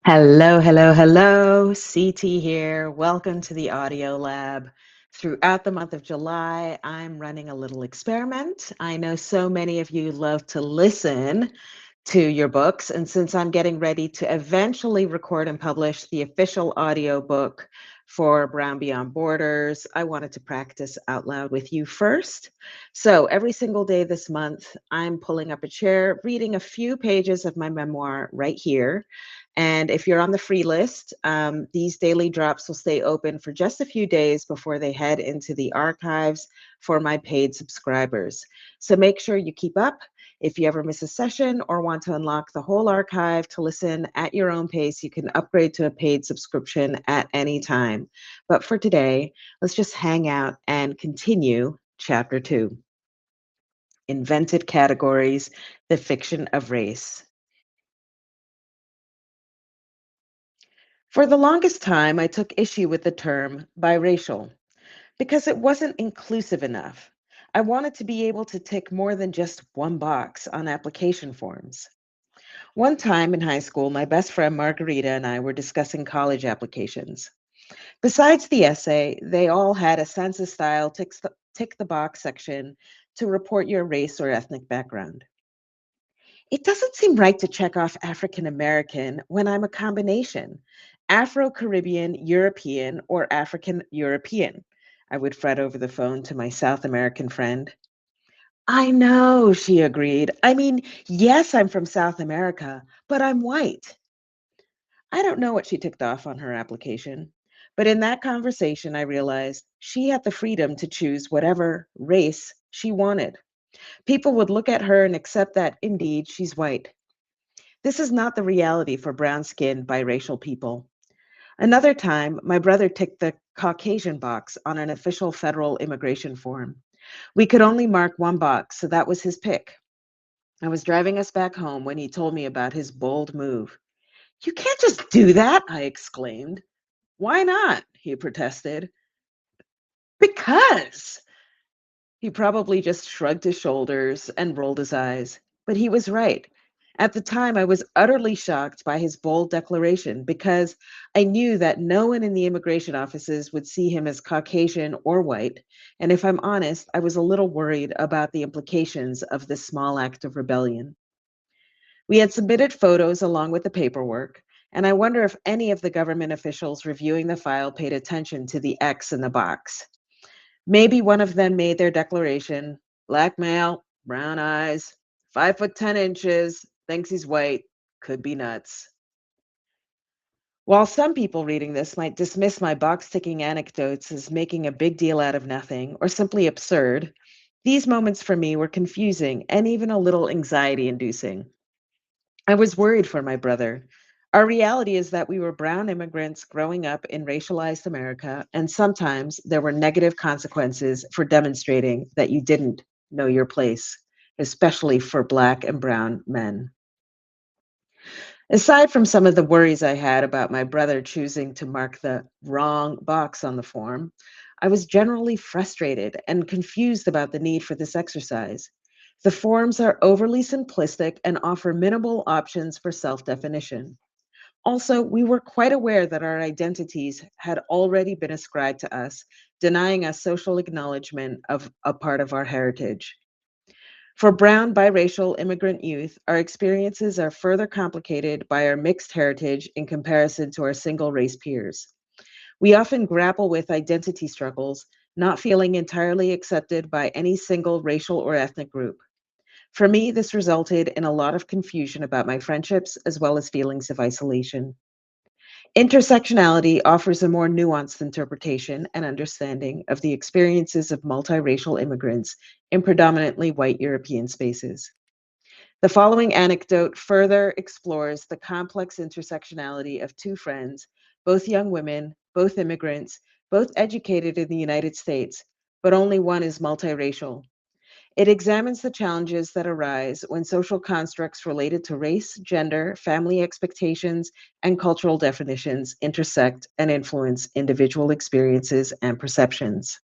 Hello, hello, hello. CT here. Welcome to the Audio Lab. Throughout the month of July, I'm running a little experiment. I know so many of you love to listen to your books, and since I'm getting ready to eventually record and publish the official audio book for Brown Beyond Borders, I wanted to practice out loud with you first. So every single day this month, I'm pulling up a chair, reading a few pages of my memoir right here. And if you're on the free list, these daily drops will stay open for just a few days before they head into the archives for my paid subscribers. So make sure you keep up. If you ever miss a session or want to unlock the whole archive to listen at your own pace, you can upgrade to a paid subscription at any time. But for today, let's just hang out and continue Chapter 2, Invented Categories, the Fiction of Race. For the longest time, I took issue with the term biracial because it wasn't inclusive enough. I wanted to be able to tick more than just one box on application forms. One time in high school, my best friend Margarita and I were discussing college applications. Besides the essay, they all had a census style tick the box section to report your race or ethnic background. It doesn't seem right to check off African American when I'm a combination Afro Caribbean, European, or African European. I would fret over the phone to my South American friend. I know, she agreed. I mean, yes, I'm from South America, but I'm white. I don't know what she ticked off on her application, but in that conversation, I realized she had the freedom to choose whatever race she wanted. People would look at her and accept that indeed she's white. This is not the reality for brown skinned biracial people. Another time, my brother ticked the Caucasian box on an official federal immigration form. We could only mark one box, so that was his pick. I was driving us back home when he told me about his bold move. You can't just do that, I exclaimed. Why not? He protested. Because. He probably just shrugged his shoulders and rolled his eyes. But he was right. At the time, I was utterly shocked by his bold declaration because I knew that no one in the immigration offices would see him as Caucasian or white. And if I'm honest, I was a little worried about the implications of this small act of rebellion. We had submitted photos along with the paperwork, and I wonder if any of the government officials reviewing the file paid attention to the X in the box. Maybe one of them made their declaration, black male, brown eyes, 5'10 inches, thinks he's white, could be nuts. While some people reading this might dismiss my box ticking anecdotes as making a big deal out of nothing or simply absurd, these moments for me were confusing and even a little anxiety inducing. I was worried for my brother. Our reality is that we were brown immigrants growing up in racialized America, and sometimes there were negative consequences for demonstrating that you didn't know your place, especially for Black and brown men. Aside from some of the worries I had about my brother choosing to mark the wrong box on the form, I was generally frustrated and confused about the need for this exercise. The forms are overly simplistic and offer minimal options for self definition. Also, we were quite aware that our identities had already been ascribed to us, denying us social acknowledgement of a part of our heritage. For brown biracial immigrant youth, our experiences are further complicated by our mixed heritage in comparison to our single race peers. We often grapple with identity struggles, not feeling entirely accepted by any single racial or ethnic group. For me, this resulted in a lot of confusion about my friendships as well as feelings of isolation. Intersectionality offers a more nuanced interpretation and understanding of the experiences of multiracial immigrants in predominantly white European spaces. The following anecdote further explores the complex intersectionality of two friends, both young women, both immigrants, both educated in the United States, but only one is multiracial. It examines the challenges that arise when social constructs related to race, gender, family expectations, and cultural definitions intersect and influence individual experiences and perceptions.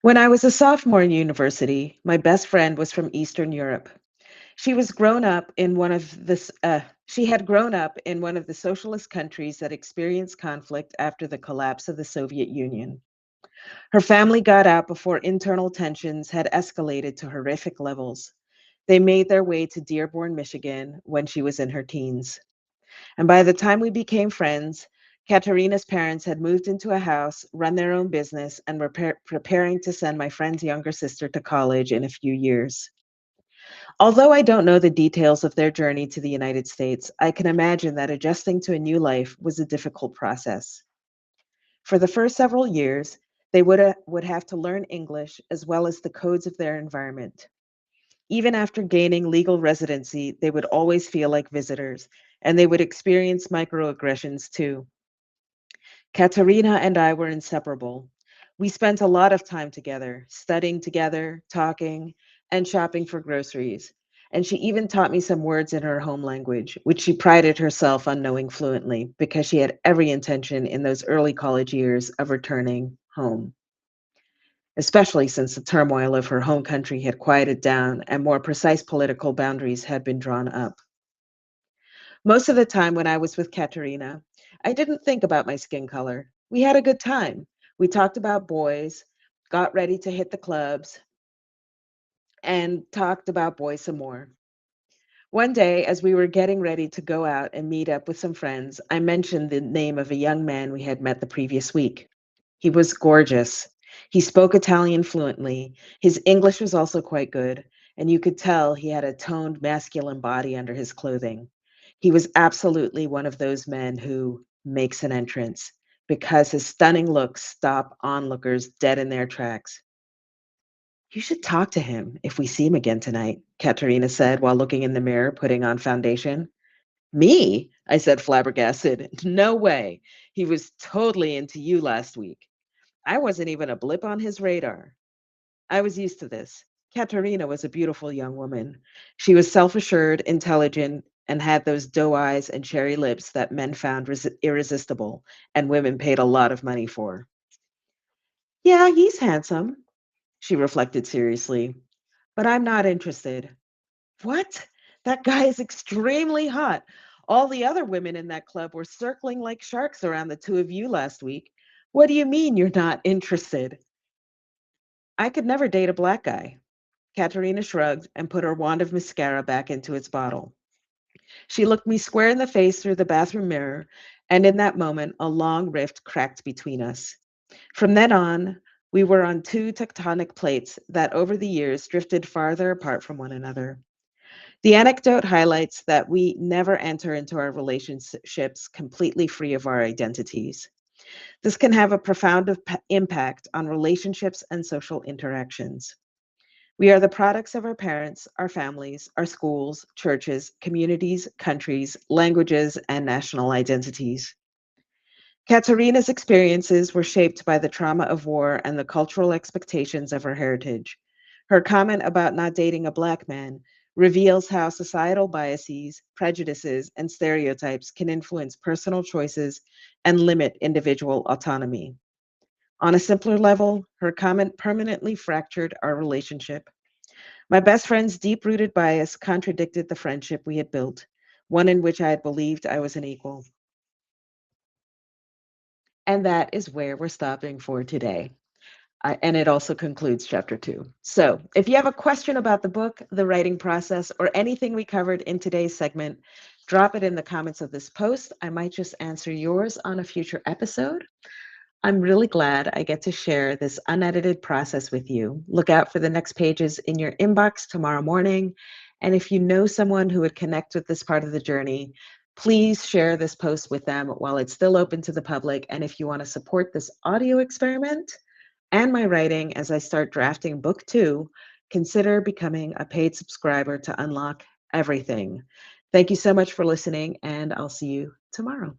When I was a sophomore in university, my best friend was from Eastern Europe. She was grown up in one of the she had grown up in one of the socialist countries that experienced conflict after the collapse of the Soviet Union. Her family got out before internal tensions had escalated to horrific levels. They made their way to Dearborn, Michigan when she was in her teens. And by the time we became friends, Katerina's parents had moved into a house, run their own business, and were preparing to send my friend's younger sister to college in a few years. Although I don't know the details of their journey to the United States, I can imagine that adjusting to a new life was a difficult process. For the first several years, they would have to learn English as well as the codes of their environment. Even after gaining legal residency, they would always feel like visitors, and they would experience microaggressions too. Katerina and I were inseparable. We spent a lot of time together, studying together, talking, and shopping for groceries. And she even taught me some words in her home language, which she prided herself on knowing fluently because she had every intention in those early college years of returning home, especially since the turmoil of her home country had quieted down and more precise political boundaries had been drawn up. Most of the time when I was with Katerina, I didn't think about my skin color. We had a good time. We talked about boys, got ready to hit the clubs, and talked about boys some more. One day, as we were getting ready to go out and meet up with some friends, I mentioned the name of a young man we had met the previous week. He was gorgeous. He spoke Italian fluently. His English was also quite good, and you could tell he had a toned masculine body under his clothing. He was absolutely one of those men who makes an entrance because his stunning looks stop onlookers dead in their tracks. You should talk to him if we see him again tonight, Katerina said while looking in the mirror, putting on foundation. Me? I said, flabbergasted. No way. He was totally into you last week. I wasn't even a blip on his radar. I was used to this. Katerina was a beautiful young woman. She was self assured, intelligent, and had those doe eyes and cherry lips that men found irresistible and women paid a lot of money for. Yeah, he's handsome, she reflected seriously, but I'm not interested. What? That guy is extremely hot. All the other women in that club were circling like sharks around the two of you last week. What do you mean you're not interested? I could never date a black guy. Katerina shrugged and put her wand of mascara back into its bottle. She looked me square in the face through the bathroom mirror, and in that moment, a long rift cracked between us. From then on, we were on two tectonic plates that over the years drifted farther apart from one another. The anecdote highlights that we never enter into our relationships completely free of our identities. This can have a profound impact on relationships and social interactions. We are the products of our parents, our families, our schools, churches, communities, countries, languages, and national identities. Katerina's experiences were shaped by the trauma of war and the cultural expectations of her heritage. Her comment about not dating a Black man reveals how societal biases, prejudices, and stereotypes can influence personal choices and limit individual autonomy. On a simpler level, her comment permanently fractured our relationship. My best friend's deep rooted bias contradicted the friendship we had built, one in which I had believed I was an equal. And that is where we're stopping for today. And it also concludes chapter 2. So, if you have a question about the book, the writing process, or anything we covered in today's segment, drop it in the comments of this post. I might just answer yours on a future episode. I'm really glad I get to share this unedited process with you. Look out for the next pages in your inbox tomorrow morning. And if you know someone who would connect with this part of the journey, please share this post with them while it's still open to the public. And if you want to support this audio experiment and my writing as I start drafting book 2, consider becoming a paid subscriber to unlock everything. Thank you so much for listening, and I'll see you tomorrow.